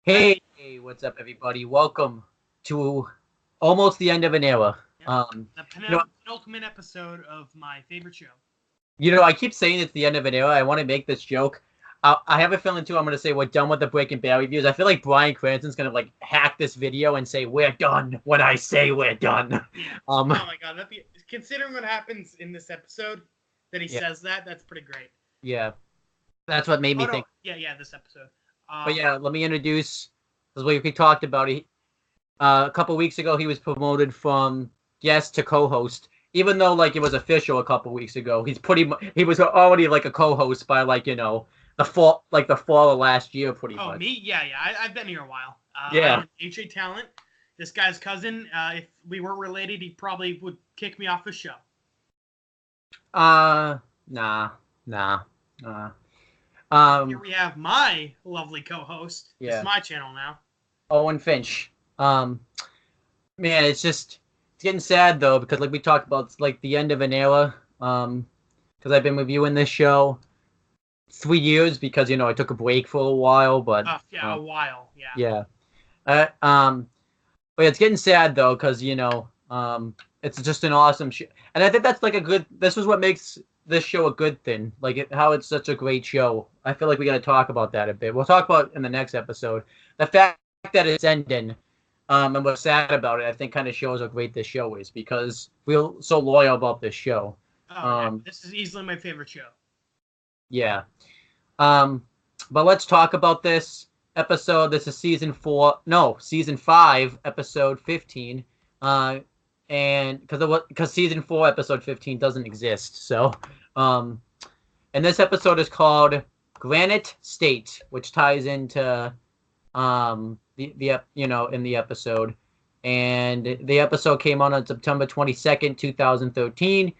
Hey, what's up, everybody? Welcome to almost the end of an era. Yep. The You know, penultimate episode of my favorite show. I keep saying it's the end of an era. I want to make this joke. I have a feeling too. I'm gonna say we're done with the Breaking Bad reviews. I feel like Bryan Cranston's gonna like hack this video and say we're done when I say we're done. Yeah. Um, Oh my god, considering what happens in this episode, that he yeah, says that's pretty great. yeah, that's what made Oh me no, think. yeah, this episode. But Um, yeah, let me introduce. As we talked about it. A couple weeks ago, he was promoted from guest to co-host. Even though like it was official a couple weeks ago, he was already like a co-host by the fall of last year, pretty oh much. me, yeah. I've been here a while. I Yeah. am HA Talent. This guy's cousin. If we weren't related, he probably would kick me off his show. Nah, nah. Uh, Here um, we have my lovely co-host. This is yeah. my channel now. Owen Finch. Um, man, it's getting sad though because like we talked about, it's like the end of an era. Because I've been reviewing this show 3 years because I took a break for a while, but Yeah, a while. Yeah. yeah. Uh, um, but yeah, it's getting sad though, because it's just an awesome show, and I think that's like a good. This is what makes this show a good thing, like how it's such a great show. I feel like we got to talk about that a bit. We'll talk about in the next episode the fact that it's ending, and we're sad about it. I think kind of shows how great this show is because we're so loyal about this show. Oh yeah, Um, this is easily my favorite show. yeah. Um, but let's talk about this episode. This is season 5, episode 15. Uh, and because season 4, episode 15 doesn't exist. Um, and this episode is called Granite State, which ties into in the episode. And the episode came out on September 22nd, 2013,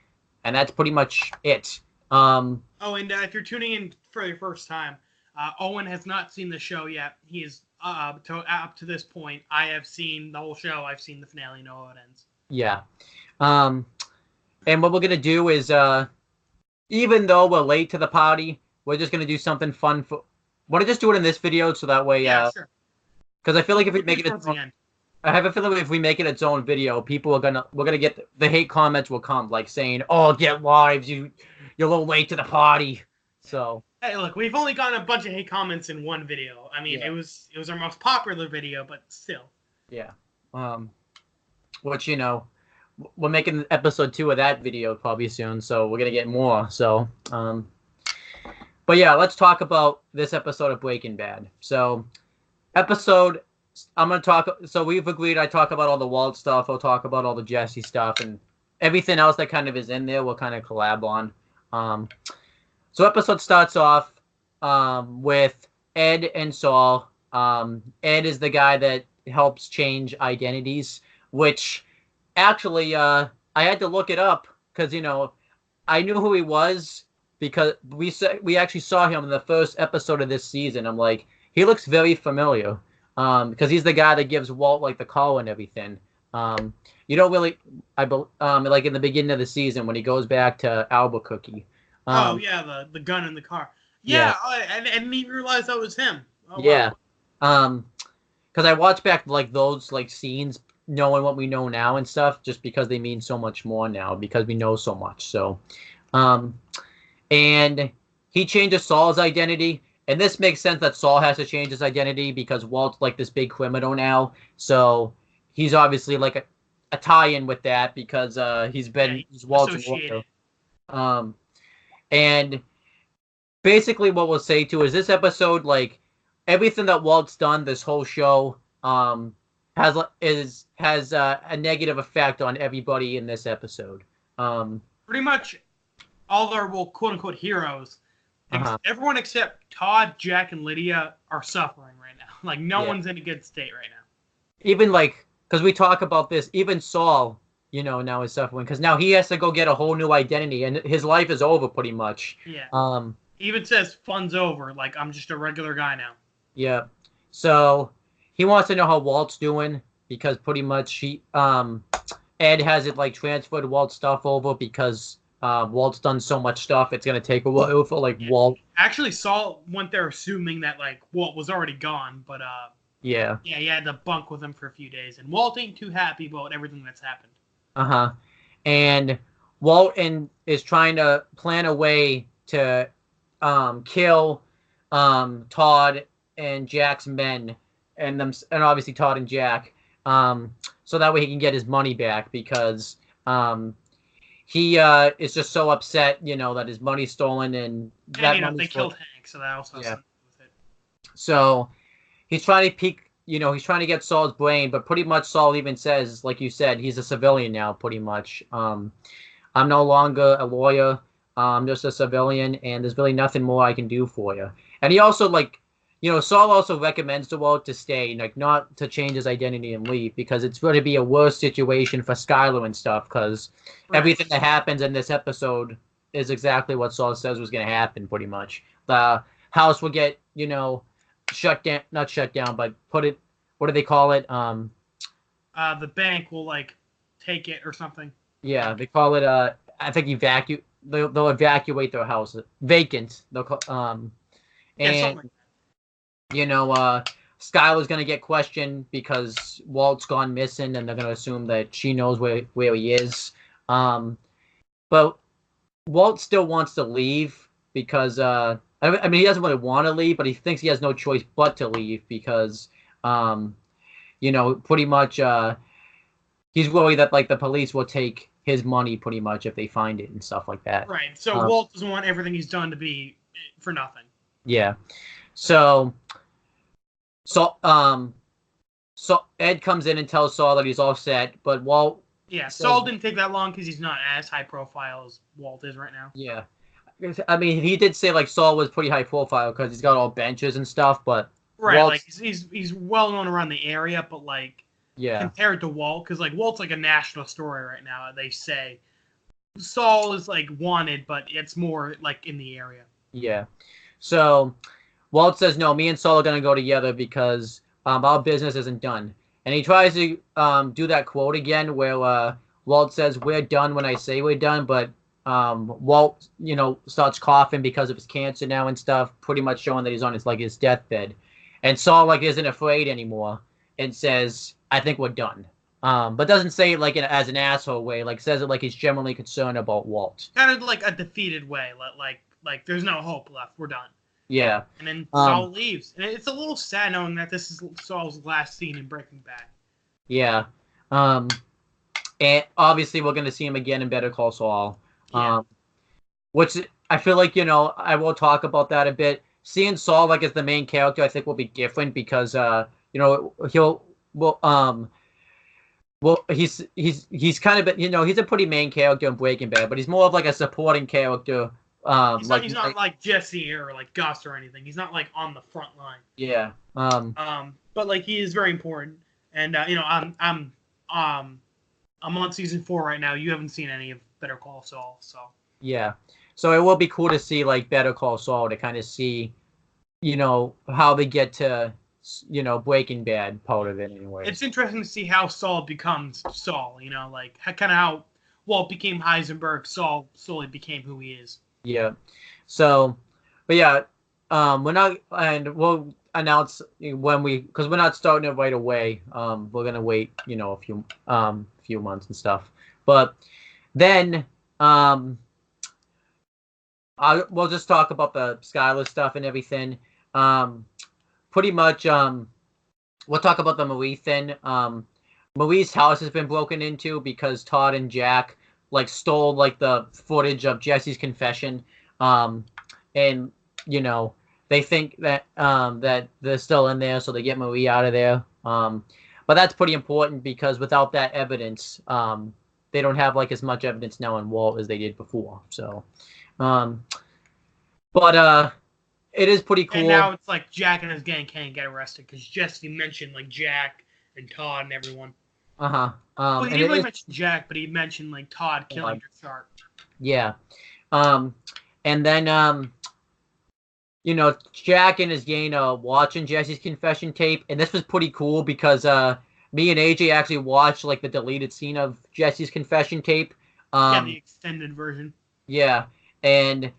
and that's pretty much it. Oh, and if you're tuning in for the first time, Owen has not seen the show yet. He is up to this point. I have seen the whole show. I've seen the finale. Know how it ends. Yeah. Um, and what we're gonna do is, even though we're late to the party, we're just gonna do something fun for. Want to just do it in this video so that way, Yeah, sure. because I feel like if we We'll do make it towards the end. I have a feeling if we make it its own video, we're gonna get the hate comments will come like saying, "Oh, get lives, you're a little late to the party." So Hey, look, we've only gotten a bunch of hate comments in one video. I mean, yeah, it was our most popular video, but still. yeah. Which we're making episode 2 of that video probably soon, so we're gonna get more. So but yeah, let's talk about this episode of Breaking Bad. So episode I'm gonna talk. So we've agreed. I talk about all the Walt stuff. I'll talk about all the Jesse stuff and everything else that kind of is in there. We'll kind of collab on. Um, so episode starts off with Ed and Saul. Ed is the guy that helps change identities, which actually I had to look it up because I knew who he was because we actually saw him in the first episode of this season. I'm like, he looks very familiar. Because he's the guy that gives Walt like the call and everything. You don't really, like in the beginning of the season when he goes back to Albuquerque. Oh Um, yeah, the gun in the car. yeah, Yeah, I didn't even realize that was him. Oh wow. yeah. Because I watched back like those like scenes, knowing what we know now and stuff, just because they mean so much more now because we know so much. So, um, and he changes Saul's identity. And this makes sense that Saul has to change his identity because Walt's like this big criminal now. So he's obviously like a tie-in with that because Yeah, he's Walt's associated. lawyer. And basically what we'll say too is this episode, like everything that Walt's done this whole show, has a negative effect on everybody in this episode. Pretty much all our quote unquote heroes, Uh-huh. everyone except Todd, Jack, and Lydia are suffering right now. Like no Yeah. one's in a good state right now. Even like because we talk about this, even Saul, now is suffering because now he has to go get a whole new identity, and his life is over pretty much. Yeah. Um, He even says fun's over. Like I'm just a regular guy now. yeah. So he wants to know how Walt's doing because pretty much Ed has it like transferred Walt's stuff over because Walt's done so much stuff. It's gonna take a while for like Yeah. Walt. Actually, Saul went there assuming that like Walt was already gone, but Yeah. Yeah, he had to bunk with him for a few days, and Walt ain't too happy about everything that's happened. Uh-huh. And Walton is trying to plan a way to kill Todd and Jack's men, and obviously Todd and Jack, so that way he can get his money back, because he is just so upset, that his money's stolen, and that And they money's killed Hank, so that also has yeah. something to do with it. So he's trying to peek, he's trying to get Saul's brain, but pretty much Saul even says, like you said, he's a civilian now, pretty much. I'm no longer a lawyer. I'm just a civilian, and there's really nothing more I can do for you. And he also, Saul also recommends to Walt to stay, not to change his identity and leave, because it's going to be a worse situation for Skylar and stuff, because everything that happens in this episode is exactly what Saul says was going to happen, pretty much. The house will get, shut down, not shut down, but what do they call it? The bank will, take it or something. Yeah, they call it, I think they'll evacuate their house. Vacant. They'll call, and, Skylar's going to get questioned because Walt's gone missing, and they're going to assume that she knows where he is. But Walt still wants to leave because, I mean, he doesn't really want to leave, but he thinks he has no choice but to leave because, pretty much, he's worried that, the police will take his money, pretty much, if they find it and stuff like that. Right. So Walt doesn't want everything he's done to be for nothing. Yeah. So Ed comes in and tells Saul that he's all set, but Walt... Yeah, Saul didn't take that long because he's not as high profile as Walt is right now. Yeah. I mean, he did say, Saul was pretty high profile because he's got all benches and stuff, but... Right, Walt's... he's well known around the area, but, yeah, compared to Walt, because, Walt's, a national story right now, they say. Saul is, wanted, but it's more, in the area. Yeah. So... Walt says, no, me and Saul are going to go together because our business isn't done. And he tries to do that quote again where Walt says, we're done when I say we're done, but Walt, starts coughing because of his cancer now and stuff, pretty much showing that he's on his deathbed. And Saul, isn't afraid anymore and says, I think we're done. But doesn't say it as an asshole way, says it he's genuinely concerned about Walt. Kind of a defeated way, there's no hope left, we're done. Yeah. And then Saul leaves. And it's a little sad knowing that this is Saul's last scene in Breaking Bad. Yeah. And obviously we're going to see him again in Better Call Saul. Yeah. Which I feel I will talk about that a bit. Seeing Saul as the main character I think will be different because he's kind of he's a pretty main character in Breaking Bad, but he's more of a supporting character. He's not like Jesse or Gus or anything. He's not on the front line. Yeah. But he is very important. And I'm on season 4 right now. You haven't seen any of Better Call Saul, so. Yeah. So it will be cool to see Better Call Saul to kind of see, how they get to, Breaking Bad part of it anyway. It's interesting to see how Saul becomes Saul. Kind of how Walt became Heisenberg. Saul slowly became who he is. Yeah. So, but yeah, we're not, and we'll announce because we're not starting it right away. We're gonna wait, a few months and stuff. But then, we'll just talk about the Skylar stuff and everything. Pretty much, we'll talk about the Marie thing. Marie's house has been broken into because Todd and Jack stole the footage of Jesse's confession, and they think that that they're still in there, so they get Marie out of there. But that's pretty important because without that evidence, they don't have as much evidence now on Walt as they did before. So, but it is pretty cool. And now it's Jack and his gang can't get arrested because Jesse mentioned Jack and Todd and everyone. Well, he didn't really mention Jack, but he mentioned Todd killing your shark. Yeah. And then Jack and his gang are watching Jesse's confession tape, and this was pretty cool because me and AJ actually watched the deleted scene of Jesse's confession tape. The extended version. Yeah. And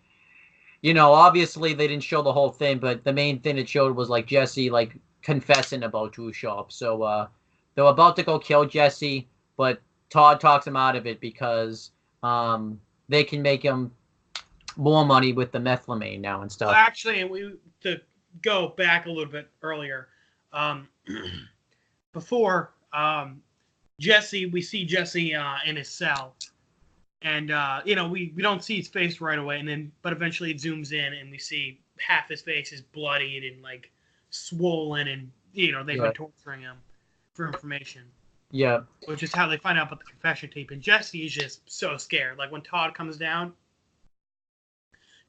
obviously they didn't show the whole thing, but the main thing it showed was Jesse confessing about to show up. So they're about to go kill Jesse, but Todd talks him out of it because they can make him more money with the methylamine now and stuff. Well, actually, to go back a little bit earlier, before Jesse, we see Jesse in his cell, and we don't see his face right away, but eventually it zooms in and we see half his face is bloodied and like swollen, and they've been torturing him for information. Yeah. Which is how they find out about the confession tape, and Jesse is just so scared. Like when Todd comes down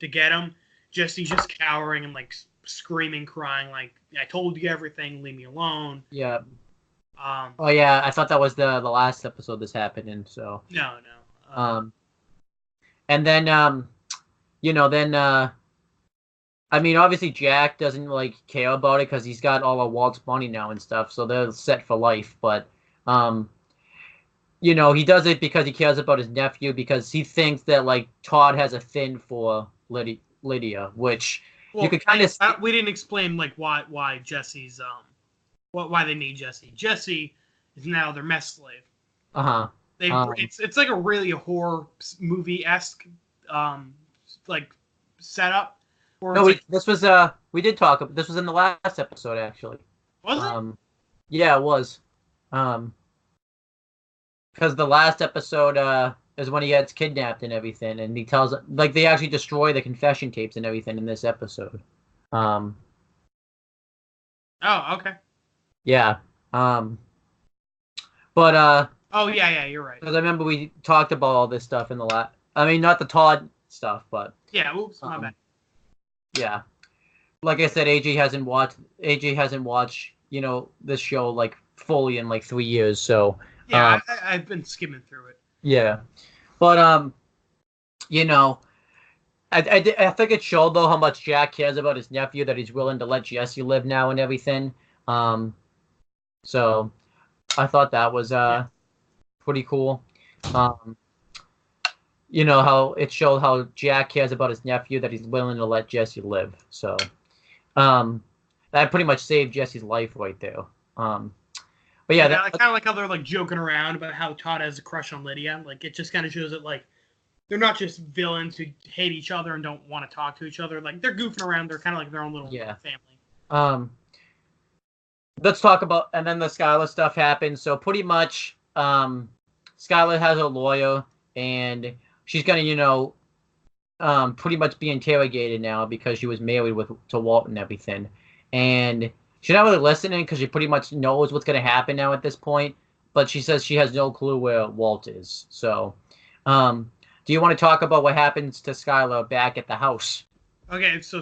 to get him, Jesse's just cowering and like screaming, crying, like, "I told you everything, leave me alone." Yeah. Oh yeah, I thought that was the last episode this happened in. So no. And then I mean, obviously Jack doesn't like care about it because he's got all of Walt's money now and stuff, so they're set for life. But he does it because he cares about his nephew, because he thinks that like Todd has a thing for Lydia, which you could kind of. We didn't explain like why Jesse's why they need Jesse. Jesse is now their mess slave. It's like a really horror movie-esque like setup. No, this was we did talk. This was in the last episode actually. Was it? Yeah, it was. Because the last episode is when he gets kidnapped and everything, and he tells like they actually destroy the confession tapes and everything in this episode. Oh, okay. Yeah. But oh yeah, you're right. Because I remember we talked about all this stuff in the last. I mean, not the Todd stuff, but yeah. Oops, my bad. Yeah, like I said, AJ hasn't watched this show like fully in like 3 years. So yeah, I've been skimming through it. Yeah, but I think it showed though how much Jack cares about his nephew, that he's willing to let Jesse live now and everything. So I thought that was pretty cool. How it showed how Jack cares about his nephew, that he's willing to let Jesse live. So that pretty much saved Jesse's life right there. But yeah, kind of like how they're like joking around about how Todd has a crush on Lydia. Like it just kind of shows that like they're not just villains who hate each other and don't want to talk to each other. Like they're goofing around. They're kind of like their own little family. Let's talk about, and then the Skylar stuff happens. So pretty much, Skylar has a lawyer, and she's gonna, pretty much be interrogated now because she was married to Walt and everything, and she's not really listening because she pretty much knows what's gonna happen now at this point. But she says she has no clue where Walt is. So, do you want to talk about what happens to Skylar back at the house? Okay, so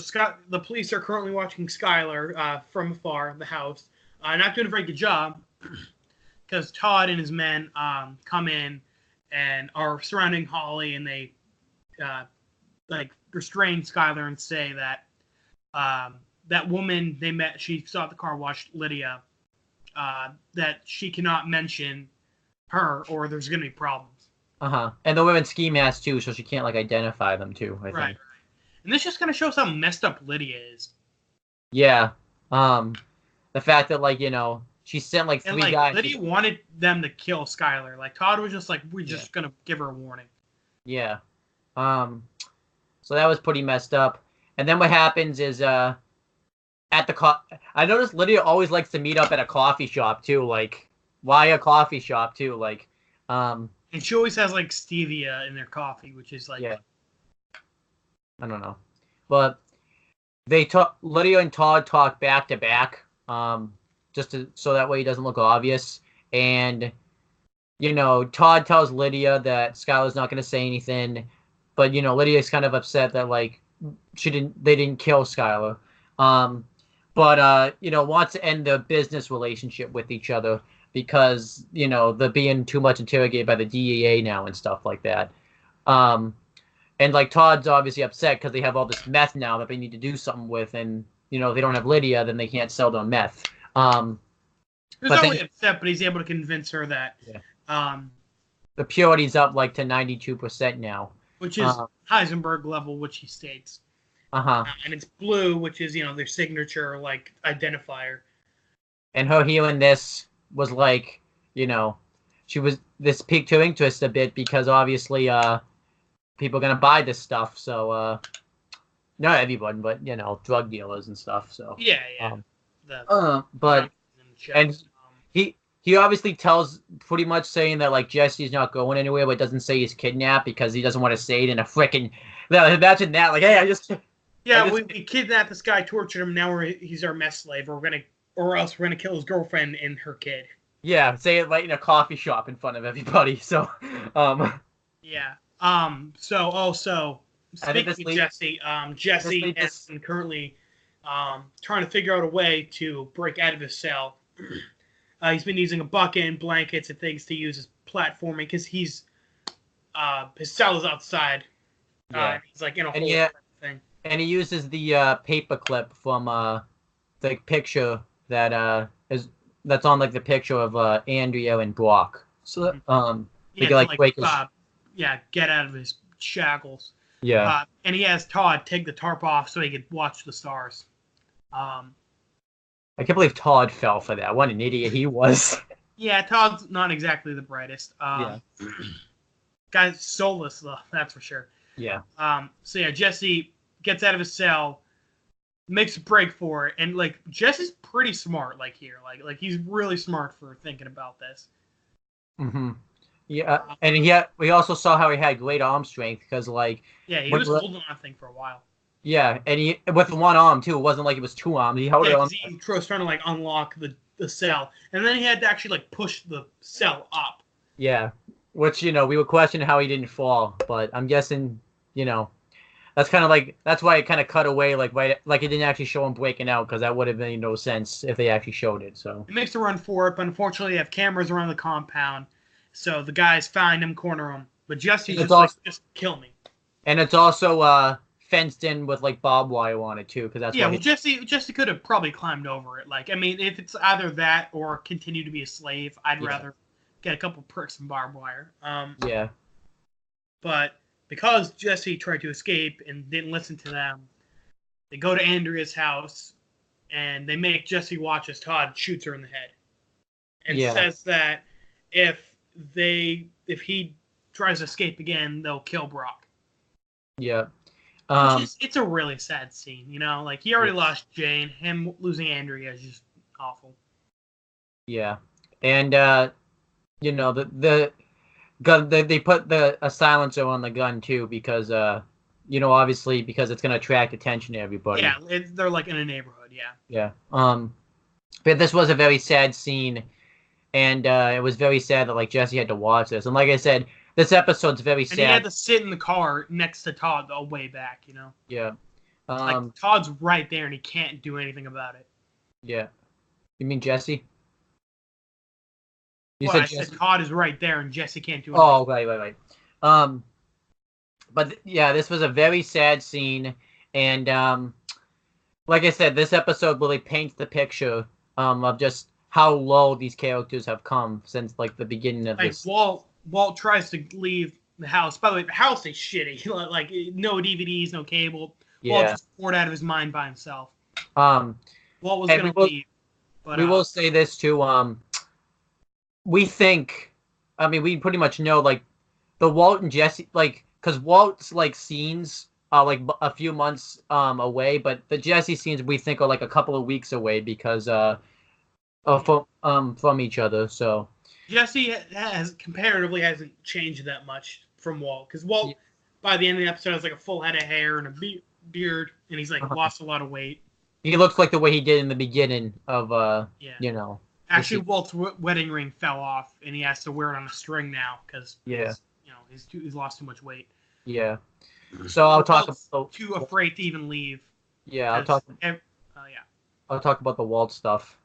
the police are currently watching Skylar from afar, the house. Not doing a very good job because Todd and his men come in and are surrounding Holly, and they restrain Skylar and say that that woman they met, she saw at the car wash, Lydia, that she cannot mention her or there's going to be problems. And the women's ski mask too, so she can't like identify them too. I think. And this just kind of shows how messed up Lydia is. Yeah. The fact that she sent like 3 guys. Lydia wanted them to kill Skylar. Like Todd was just like, we're just gonna give her a warning. Yeah. So that was pretty messed up. And then what happens is at the I noticed Lydia always likes to meet up at a coffee shop too. Like, why a coffee shop too? Like, and she always has like stevia in their coffee, which is like, I don't know, but Lydia and Todd talk back to back. So that way he doesn't look obvious. And, Todd tells Lydia that Skylar's not going to say anything, but, Lydia's kind of upset that, like, they didn't kill Skylar. But wants to end the business relationship with each other because, they're being too much interrogated by the DEA now and stuff like that. And, like, Todd's obviously upset because they have all this meth now that they need to do something with, and they don't have Lydia, then they can't sell them meth. He's not really upset, but he's able to convince her that the purity's up like to 92% now, which is Heisenberg level, which he states. And it's blue, which is their signature like identifier. and her hearing this was like, you know, this piqued her interest a bit because obviously people are gonna buy this stuff. So not everyone, but drug dealers and stuff. So Yeah, yeah. um, The but and checks. he obviously tells pretty much saying that like Jesse's not going anywhere, but doesn't say he's kidnapped because he doesn't want to say it in a freaking. Imagine that, like, hey, Yeah, we kidnapped this guy, tortured him. Now he's our mess slave. Or else we're gonna kill his girlfriend and her kid. Yeah, say it like in a coffee shop in front of everybody. So, yeah. So also speaking of Jesse, Jesse is currently trying to figure out a way to break out of his cell. He's been using a bucket and blankets and things to use as platforming because his cell is outside. Yeah. He's like in a hole thing. And he uses the paper clip from the picture that's on like the picture of Andrea and Brock. So he can like break his... get out of his shackles. Yeah. And he has Todd take the tarp off so he could watch the stars. I can't believe Todd fell for that. What an idiot he was. Yeah, Todd's not exactly the brightest. Guy's soulless though, that's for sure. Yeah. So yeah, Jesse gets out of his cell, makes a break for it, and like Jesse's pretty smart. Like here, like he's really smart for thinking about this. Mm-hmm. Yeah, and we also saw how he had great arm strength because like he was holding on thing for a while. Yeah, and he with one arm too. It wasn't like it was two arms. He held it on. He was trying to like unlock the cell, and then he had to actually like push the cell up. Yeah, which we were questioning how he didn't fall, but I'm guessing that's kind of like that's why it kind of cut away like it didn't actually show him breaking out because that would have made no sense if they actually showed it. So it makes a run for it, but unfortunately they have cameras around the compound, so the guys find him, corner him, but Jesse's just kill me. And it's also fenced in with like barbed wire on it too, because that's well Jesse could have probably climbed over it. Like I mean, if it's either that or continue to be a slave, I'd rather get a couple pricks and barbed wire. Yeah. But because Jesse tried to escape and didn't listen to them, they go to Andrea's house and they make Jesse watch as Todd shoots her in the head, and says that if he tries to escape again, they'll kill Brock. Yeah. It's a really sad scene, like he already lost Jane. Him losing Andrea is just awful. Yeah, and the gun they put a silencer on the gun too because obviously because it's gonna attract attention to everybody. Yeah, they're like in a neighborhood. Yeah. But this was a very sad scene, and it was very sad that like Jesse had to watch this, and like I said. This episode's very sad. And he had to sit in the car next to Todd the way back, Yeah. Like, Todd's right there, and he can't do anything about it. Yeah. You mean Jesse? I said Todd is right there, and Jesse can't do anything. Oh, right. But, yeah, this was a very sad scene, and, like I said, this episode really paints the picture of just how low these characters have come since, like, the beginning of this. Walt tries to leave the house. By the way, the house is shitty. Like, no DVDs, no cable. Yeah. Walt just bored out of his mind by himself. Walt was going to leave. But, we will say this, too. We think... I mean, we pretty much know, like, the Walt and Jesse... Like, because Walt's, like, scenes are, like, a few months away, but the Jesse scenes we think are, like, a couple of weeks away because... from each other, so... Jesse comparatively hasn't changed that much from Walt, because Walt, by the end of the episode, has like a full head of hair and a beard, and he's like lost a lot of weight. He looks like the way he did in the beginning of, Actually, Walt's wedding ring fell off, and he has to wear it on a string now because he's lost too much weight. Yeah. So I'll talk about too afraid to even leave. Yeah, I'll talk about the Walt stuff.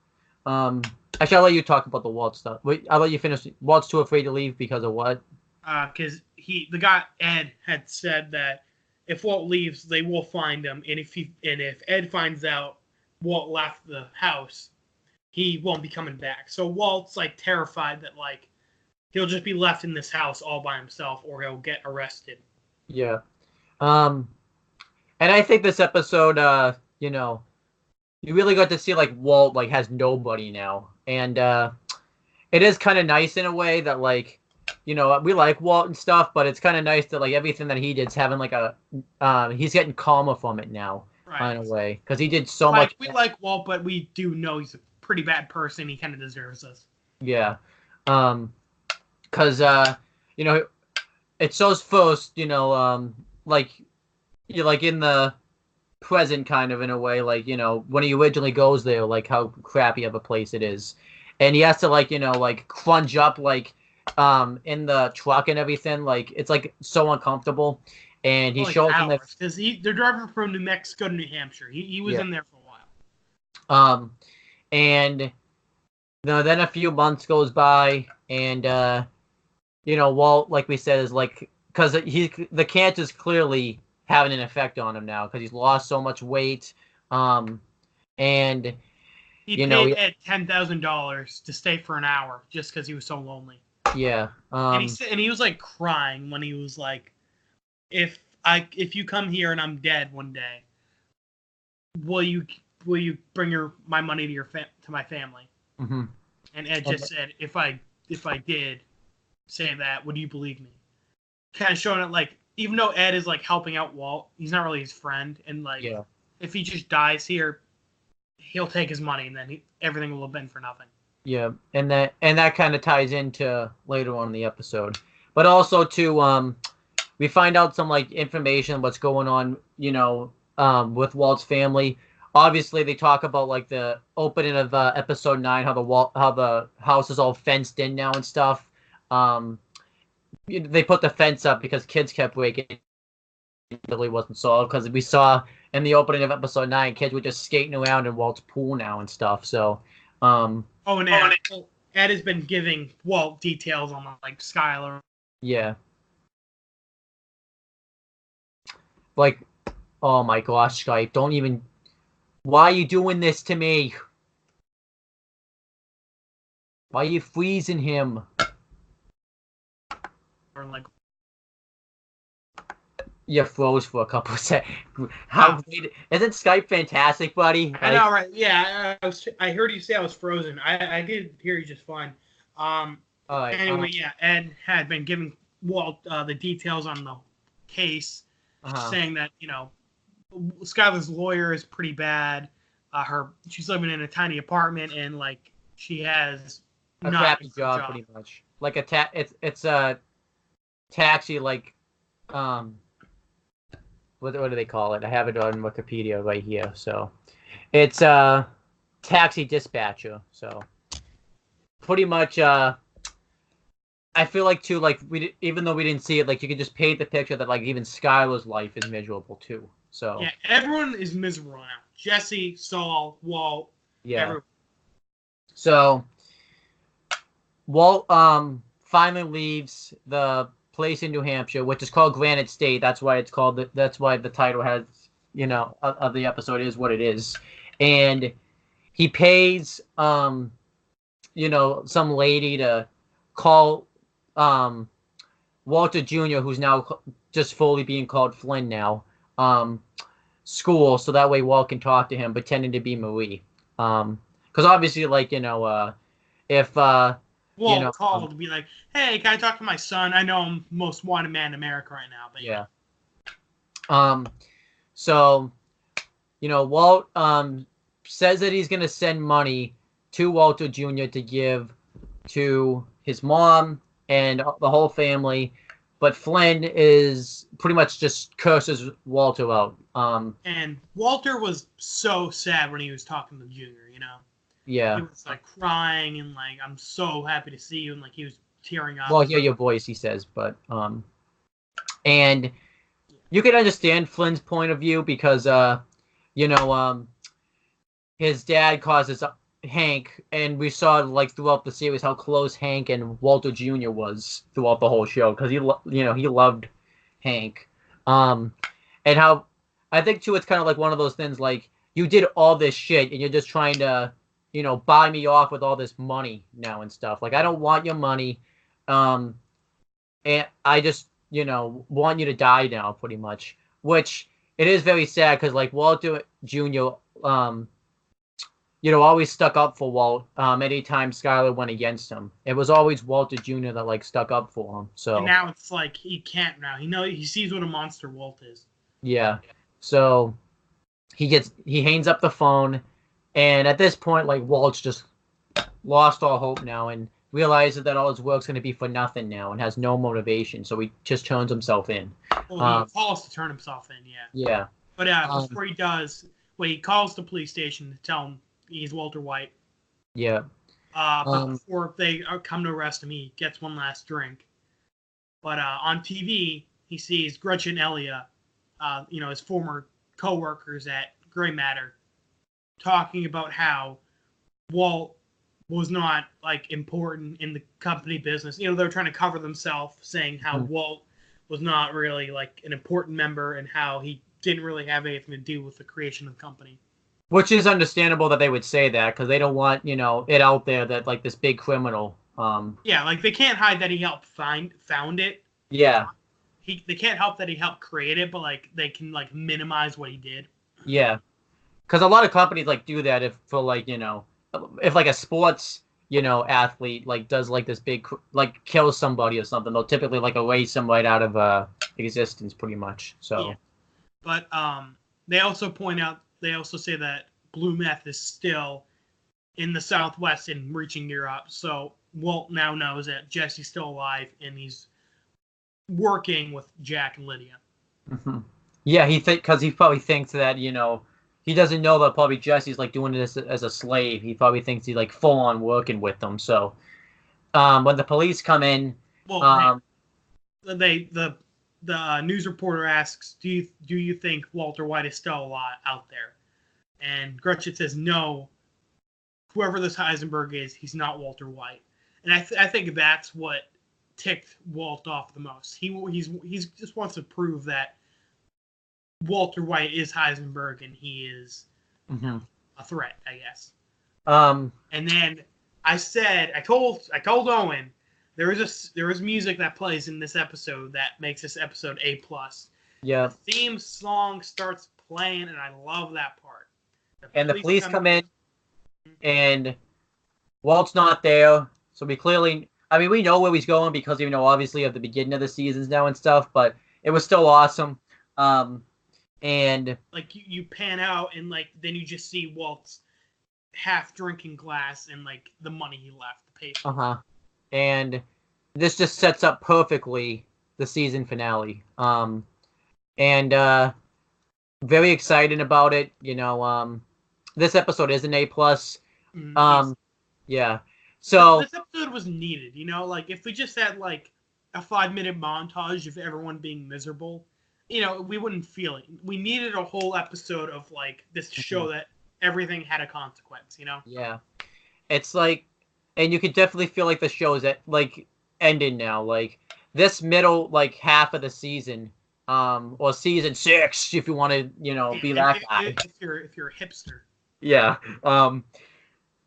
Actually, I'll let you talk about the Walt stuff. Wait, I'll let you finish. Walt's too afraid to leave because of what? Because the guy Ed had said that if Walt leaves, they will find him, and if Ed finds out Walt left the house, he won't be coming back. So Walt's like terrified that like he'll just be left in this house all by himself, or he'll get arrested. Yeah, and I think this episode, you really got to see like Walt like has nobody now, and it is kind of nice in a way that like, we like Walt and stuff, but it's kind of nice that like everything that he did's having like a he's getting karma from it now in a Right. way because he did so Like much. we like Walt, but we do know he's a pretty bad person. He kind of deserves this. Yeah, because you know it shows first, like you like in the present kind of in a way, like when he originally goes there, like how crappy of a place it is, and he has to like like crunch up like in the truck and everything, like it's like so uncomfortable, and he For like shows him that hours because they're driving from New Mexico to New Hampshire. He was yeah in there for a while. and then a few months goes by, and Walt, like we said, is like because the cancer's clearly having an effect on him now because he's lost so much weight, and He you know paid he, Ed $10,000 to stay for an hour just because he was so lonely. yeah And he was like crying when he was like, if you come here and I'm dead one day, will you bring my money to my family? mm-hmm. And Ed just said, if I did say that, would you believe me? Kind of showing it like, even though Ed is like helping out Walt, he's not really his friend, and like Yeah. if he just dies here, he'll take his money and then everything will have been for nothing. Yeah, and that kind of ties into later on in the episode, but also to we find out some like information what's going on, with Walt's family. Obviously, they talk about like the opening of episode 9, how the house is all fenced in now and stuff. They put the fence up because kids kept breaking. It really wasn't solved because we saw in the opening of episode 9, kids were just skating around in Walt's pool now and stuff. So, Oh, and Ed has been giving Walt details on like Skylar. yeah, like, oh my gosh, Skype, don't even. Why are you doing this to me? Why are you freezing him? Or like, You froze for a couple of seconds. How great isn't Skype fantastic, buddy? I know, right? Yeah, I heard you say I was frozen. I did hear you just fine. All right. Anyway, yeah, Ed had been giving Walt the details on the case, saying that Skylar's lawyer is pretty bad. She's living in a tiny apartment and like she has a crappy job, pretty much. Like it's a taxi, like what do they call it? I have it on Wikipedia right here. So it's a taxi dispatcher. So pretty much I feel like too, like even though we didn't see it, like you could just paint the picture that like even Skylar's life is miserable too. So yeah, everyone is miserable now. Jesse, Saul, Walt, yeah. everyone. So Walt finally leaves the place in New Hampshire, which is called Granite State. That's why it's called. That's why the title has of the episode is what it is, and he pays some lady to call Walter Jr., who's now just fully being called Flynn now, school, so that way Walt can talk to him, pretending to be Marie. Because obviously, like, if Walt called to be like, "Hey, can I talk to my son? I know I'm most wanted man in America right now." But yeah. So, Walt says that he's gonna send money to Walter Jr. to give to his mom and the whole family, but Flynn is pretty much just curses Walter out. And Walter was so sad when he was talking to Junior. Yeah. He was like crying and like, "I'm so happy to see you," and like he was tearing up. Well, hear your voice, he says, but and you can understand Flynn's point of view because his dad causes Hank, and we saw like throughout the series how close Hank and Walter Jr. was throughout the whole show because he loved Hank, and how I think too it's kind of like one of those things like you did all this shit and you're just trying to buy me off with all this money now and stuff. Like I don't want your money, and I just want you to die now pretty much. Which it is very sad because like Walter Jr. always stuck up for Walt. Anytime Skyler went against him, it was always Walter Jr. that like stuck up for him. So And now it's like he can't now. He sees what a monster Walt is. yeah, so he hangs up the phone, and at this point, like Walt's just lost all hope now and realizes that all his work's going to be for nothing now and has no motivation. So he just turns himself in. Well, he calls to turn himself in, yeah. Yeah. But before he does, he calls the police station to tell him he's Walter White. Yeah. But before they come to arrest him, he gets one last drink. But on TV, he sees Gretchen Elia, his former co-workers at Gray Matter, talking about how Walt was not like important in the company business. They're trying to cover themselves, saying how Walt was not really like an important member and how he didn't really have anything to do with the creation of the company. Which is understandable that they would say that because they don't want it out there that like this big criminal. Yeah, like they can't hide that he helped found it. Yeah. They can't help that he helped create it, but like they can like minimize what he did. Yeah, because a lot of companies like do that if like a sports athlete like does like this big like kills somebody or something, they'll typically like erase them right out of existence pretty much. So yeah. But they also say that blue meth is still in the Southwest and reaching Europe. So Walt now knows that Jesse's still alive and he's working with Jack and Lydia. Mm-hmm. Yeah, because he probably thinks that he doesn't know that probably Jesse's like doing this as a slave. He probably thinks he's like full on working with them. So when the police come in, the news reporter asks, "Do you think Walter White is still alive out there?" And Gretchen says, "No. Whoever this Heisenberg is, he's not Walter White." And I think that's what ticked Walt off the most. He's just wants to prove that Walter White is Heisenberg and he is a threat, I guess. And then I told Owen there is music that plays in this episode that makes this episode A+. Yeah. The theme song starts playing and I love that part. The police come in and Walt's not there, so we know where he's going because obviously at the beginning of the seasons now and stuff, but it was still awesome. And like you pan out and like then you just see Walt's half drinking glass and like the money he left to pay for. And this just sets up perfectly the season finale. Very excited about it. This episode is an A+. Yeah. So this episode was needed. Like if we just had like a 5-minute montage of everyone being miserable, we wouldn't feel it. We needed a whole episode of like this to show that everything had a consequence. Yeah. It's like, and you could definitely feel like the show is like ending now. Like this middle like half of the season, or season 6, if you want to, be that guy. If you're a hipster. Yeah.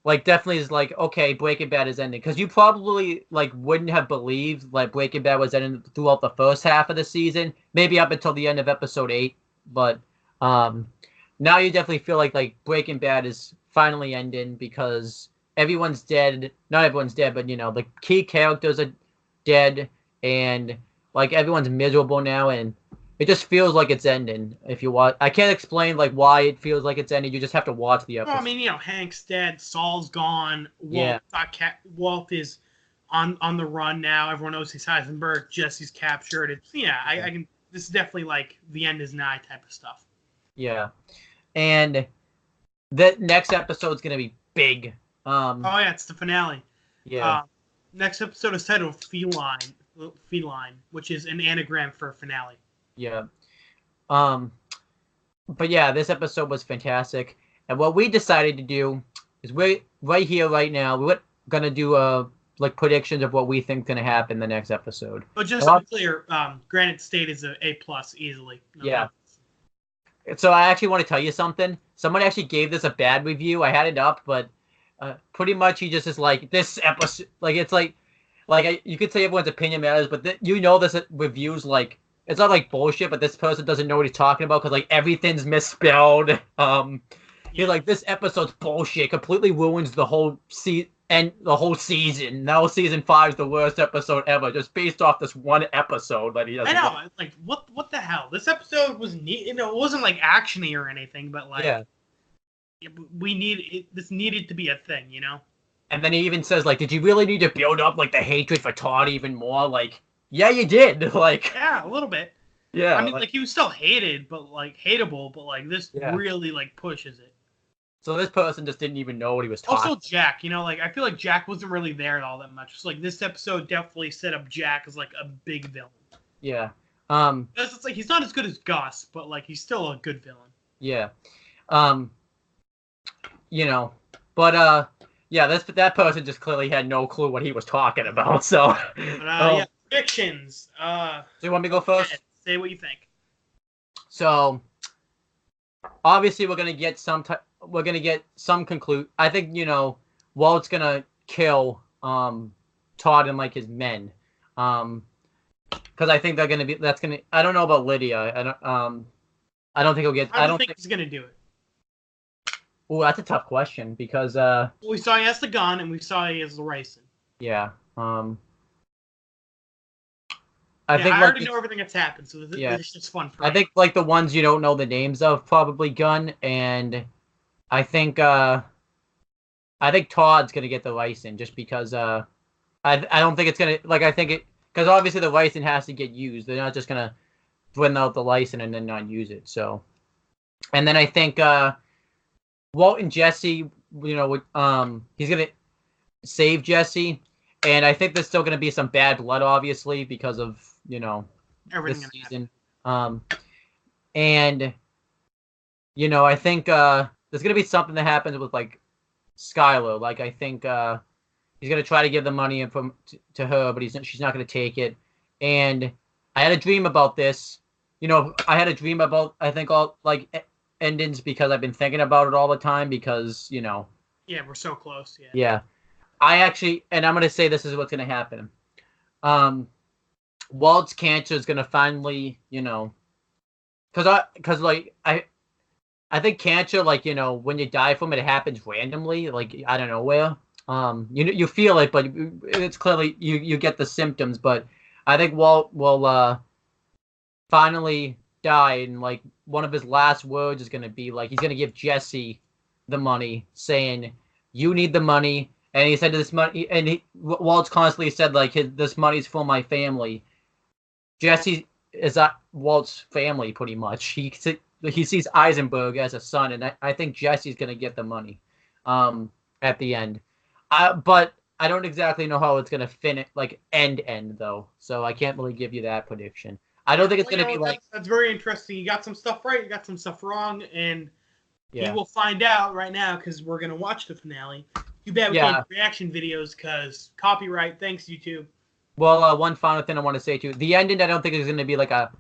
Like definitely is like, okay, Breaking Bad is ending, because you probably like wouldn't have believed like Breaking Bad was ending throughout the first half of the season, maybe up until the end of episode 8, but now you definitely feel like Breaking Bad is finally ending because everyone's dead. Not everyone's dead, but the key characters are dead, and like everyone's miserable now, and it just feels like it's ending. If you watch, I can't explain like why it feels like it's ending. You just have to watch the episode. Well, Hank's dead, Saul's gone, Walt is on the run now. Everyone knows he's Heisenberg. Jesse's captured. I can. This is definitely like the end is nigh type of stuff. Yeah, and the next episode's gonna be big. It's the finale. Yeah. Next episode is titled Feline, which is an anagram for finale. Yeah. But yeah, this episode was fantastic. And what we decided to do is right here, right now, we're gonna do like predictions of what we think gonna happen in the next episode. But just to be clear, Granite State is an A+ easily. Yeah. So I actually want to tell you something. Someone actually gave this a bad review. I had it up, but pretty much he just is like, this episode, like it's like you could say everyone's opinion matters, but this review's like, it's not like bullshit, but this person doesn't know what he's talking about because like everything's misspelled. He's like, this episode's bullshit. Completely ruins the whole the whole season. Now season 5 is the worst episode ever, just based off this one episode that he doesn't. I know. Like, what the hell? This episode was neat. You know, it wasn't like actiony or anything, but like, yeah. This needed to be a thing, you know. And then he even says, like, did you really need to build up like the hatred for Todd even more? Like, yeah, you did. Like, yeah, a little bit. Yeah. I mean, like he was still hated, but like hateable, but like this Yeah. really like pushes it. So this person just didn't even know what he was talking. Also, Jack, you know, like I feel like Jack wasn't really there all that much. So like this episode definitely set up Jack as like a big villain. Yeah. Because it's like he's not as good as Gus, but like he's still a good villain. Yeah. You know, but yeah, that person just clearly had no clue what he was talking about. So. But, yeah, predictions. So you want me to go first? Say what you think. So, obviously, we're gonna get some conclude. I think, you know, Walt's gonna kill Todd and like his men, because I think that's gonna. I don't know about Lydia. I don't think he'll get. I don't think he's gonna do it. Oh, that's a tough question because we saw he has the gun and we saw he has the racing. Yeah. I already know everything that's happened, so it's just fun for me. I think like the ones you don't know the names of, probably Gunn, and I think Todd's gonna get the license just because I don't think it's gonna, like, I think it, because obviously the license has to get used. They're not just gonna win out the license and then not use it. So, and then I think Walt and Jesse, you know, he's gonna save Jesse, and I think there's still gonna be some bad blood, obviously, because of, you know, everything this season. And you know, I think there's gonna be something that happens with like Skylar. Like, I think he's gonna try to give the money to her, but she's not gonna take it. And I had a dream about this. You know, I had a dream about, I think, all like endings because I've been thinking about it all the time because, you know. Yeah, we're so close. Yeah. Yeah. I actually, and I'm gonna say this is what's gonna happen. Walt's cancer is gonna finally, you know, because like I think cancer, like, you know, when you die from it, it happens randomly, like I don't know where. You feel it, but it's clearly you get the symptoms. But I think Walt will finally die, and like one of his last words is gonna be like he's gonna give Jesse the money, saying, "You need the money." And he said, "This money," and Walt's constantly said, like, "This money's for my family." Jesse is Walt's family, pretty much. He sees Eisenberg as a son, and I think Jesse's gonna get the money, at the end. But I don't exactly know how it's gonna finish, like end though. So I can't really give you that prediction. I don't think it's gonna be like. That's very interesting. You got some stuff right, you got some stuff wrong, and yeah. You will find out right now because we're gonna watch the finale. Too bad we can't do reaction videos because copyright. Thanks, YouTube. Well, one final thing I want to say too: the ending, I don't think is going to be like a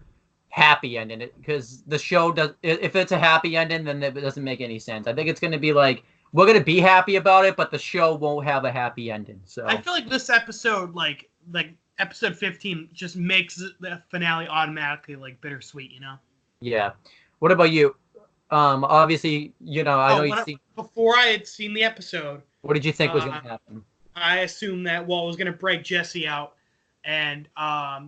happy ending, because the show does. If it's a happy ending, then it doesn't make any sense. I think it's going to be like we're going to be happy about it, but the show won't have a happy ending. So I feel like this episode, like episode 15, just makes the finale automatically like bittersweet. You know? Yeah. What about you? Obviously, you know, I know you've seen. Before I had seen the episode, what did you think was going to happen? I assumed that Walt was going to break Jesse out, and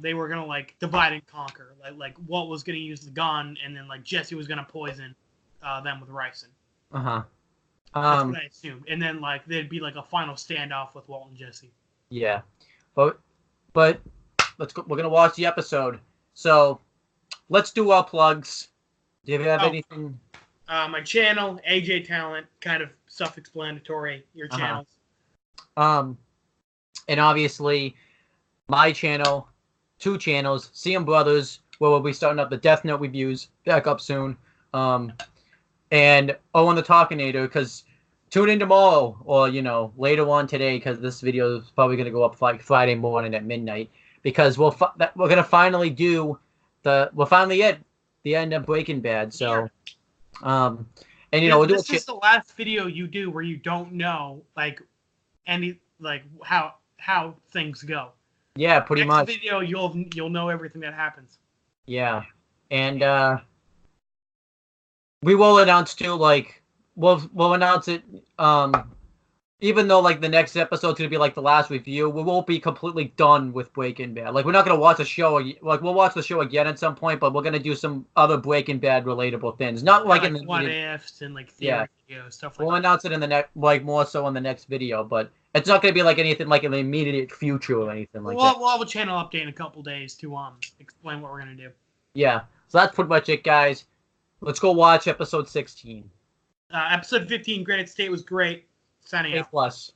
they were going to like divide and conquer. Like Walt was going to use the gun, and then like Jesse was going to poison them with ricin. That's what I assumed. And then like there'd be like a final standoff with Walt and Jesse. Yeah, but let's go. We're gonna watch the episode, so let's do our plugs. Do you have anything? My channel, AJ Talent, kind of self-explanatory. Your channels. And obviously, my channel, 2 channels, CM Brothers, where we'll be starting up the Death Note reviews, back up soon. And on the Talkinator, because tune in tomorrow, or, you know, later on today, because this video is probably going to go up like Friday morning at midnight, because we're going to finally do we're finally at the end of Breaking Bad, so, and, you know, we'll do this is the last video you do where you don't know, like, how things go. Yeah, pretty much. Next video, you'll know everything that happens. Yeah, and we will announce too, like, we'll announce it. Even though like the next episode's gonna be like the last review, we won't be completely done with Breaking Bad. Like we're not gonna watch the show. Like we'll watch the show again at some point, but we're gonna do some other Breaking Bad relatable things. Not like in the what ifs and like yeah. theory videos, stuff like We'll that. announce it in the next, like more so in the next video, but it's not gonna be like anything like in the immediate future or anything like that. We'll have a channel update in a couple days to explain what we're gonna do. Yeah. So that's pretty much it, guys. Let's go watch episode 16. Episode 15, Granite State was great. Signing A out. plus.